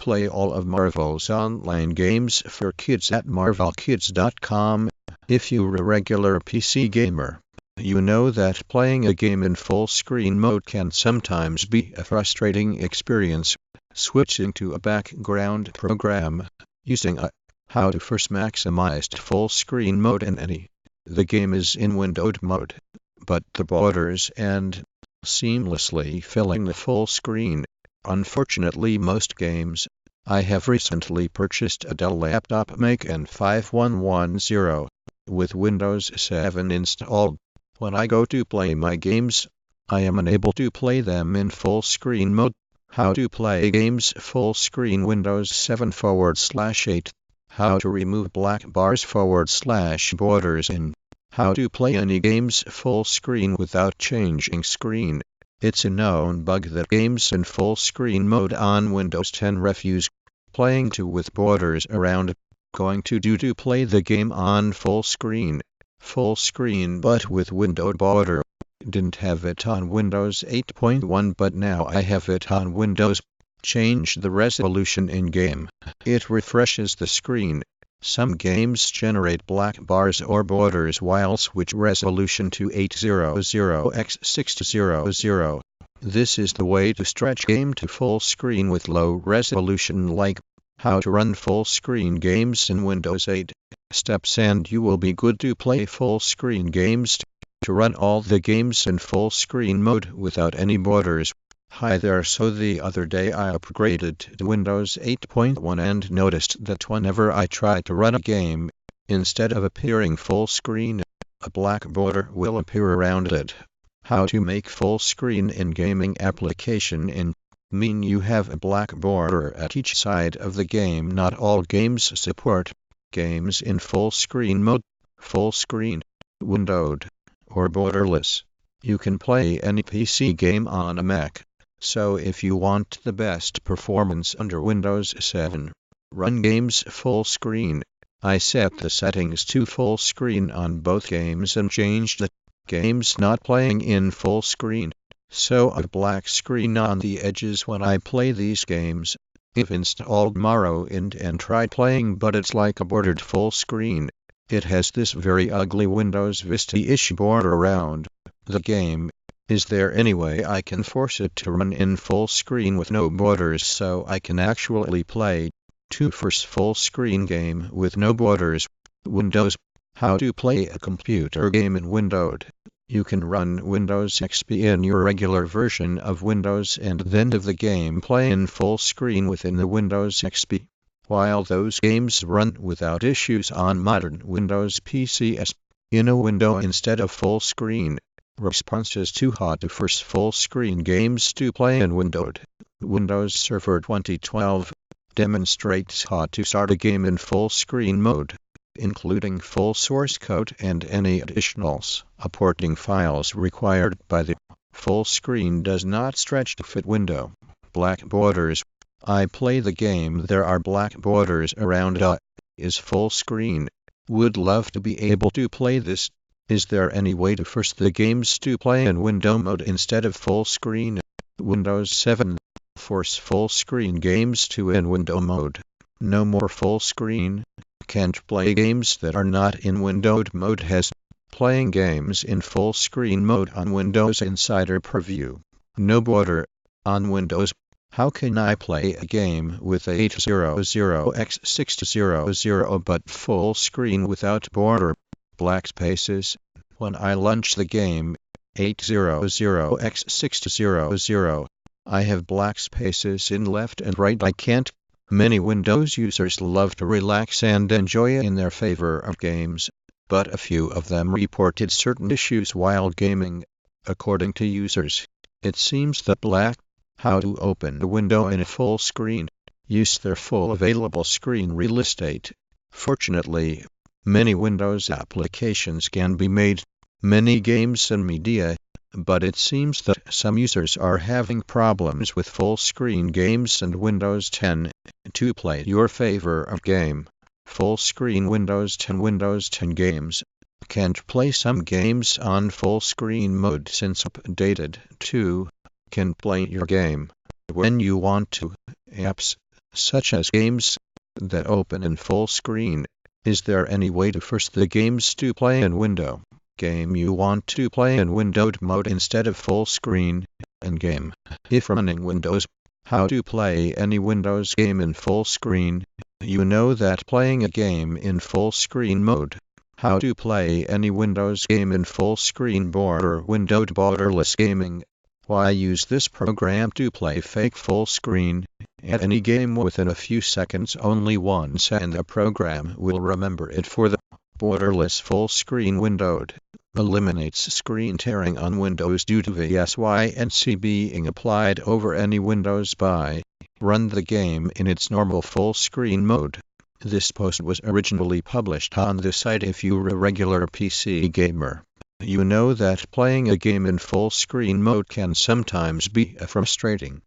play all of Marvel's online games for kids at marvelkids.com. If you're a regular PC gamer, you know that playing a game in full screen mode can sometimes be a frustrating experience. Switching to a background program using a how to first maximized full screen mode in the game is in windowed mode, but the borders and seamlessly filling the full screen. Unfortunately, most games. I have recently purchased a Dell laptop Make N5110 with Windows 7 installed. When I go to play my games, I am unable to play them in full screen mode. How to play games full screen Windows 7/8. How to remove black bars /borders in. How to play any games full screen without changing screen. It's a known bug that games in full screen mode on Windows 10 refuse playing with borders around. Going to do to play the game on full screen but with windowed border. Didn't have it on Windows 8.1 but now I have it on Windows. Change the resolution in game. It refreshes the screen. Some games generate black bars or borders while switch resolution to 800x600. This is the way to stretch game to full screen with low resolution, like how to run full screen games in Windows 8 steps, and you will be good to play full screen games. To run all the games in full screen mode without any borders. Hi there, so the other day I upgraded to Windows 8.1 and noticed that whenever I try to run a game, instead of appearing full screen, a black border will appear around it. How to make full screen in gaming application mean you have a black border at each side of the game. Not all games support games in full screen mode, full screen, windowed, or borderless. You can play any PC game on a Mac. So if you want the best performance under Windows 7, run games full screen. I set the settings to full screen on both games and changed the games not playing in full screen, so a black screen on the edges when I play these games. I've installed Morrowind and tried playing, but it's like a bordered full screen. It has this very ugly Windows Vista-ish border around the game. Is there any way I can force it to run in full screen with no borders so I can actually play to first full screen game with no borders? Windows. How to play a computer game in windowed. You can run Windows XP in your regular version of Windows and then have the game play in full screen within the Windows XP. While those games run without issues on modern Windows PCs in a window instead of full screen. Response is too hot to force full screen games to play in windowed. Windows Server 2012 demonstrates how to start a game in full screen mode, including full source code and any additional supporting files required by the full screen does not stretch to fit window. Black borders. I play the game, there are black borders around it. Is full screen. Would love to be able to play this. Is there any way to force the games to play in window mode instead of full screen? Windows 7. Force full screen games to in window mode. No more full screen. Can't play games that are not in windowed mode. Has playing games in full screen mode on Windows Insider Preview. No border. On Windows. How can I play a game with 800x600 but full screen without border? Black spaces. When I launch the game, 800x600, I have black spaces in left and right. I can't. Many Windows users love to relax and enjoy in their favor of games, but a few of them reported certain issues while gaming. According to users, it seems that black. How to open a window in a full screen. Use their full available screen real estate. Fortunately, many Windows applications can be made, many games and media, but it seems that some users are having problems with full screen games and Windows 10. To play your favor of game, full screen Windows 10 games. Can't play some games on full screen mode since updated 2. Can play your game when you want to. Apps. such as games that open in full screen. Is there any way to force the games to play in window game you want to play in windowed mode instead of full screen? And game, if running Windows, how to play any Windows game in full screen? You know that playing a game in full screen mode. How to play any Windows game in full screen windowed borderless gaming. Why use this program to play fake full screen at any game within a few seconds only once, and the program will remember it for the borderless full screen windowed. Eliminates screen tearing on Windows due to VSYNC being applied over any Windows by. Run the game in its normal full screen mode. This post was originally published on the site. If you're a regular PC gamer, you know that playing a game in full screen mode can sometimes be frustrating.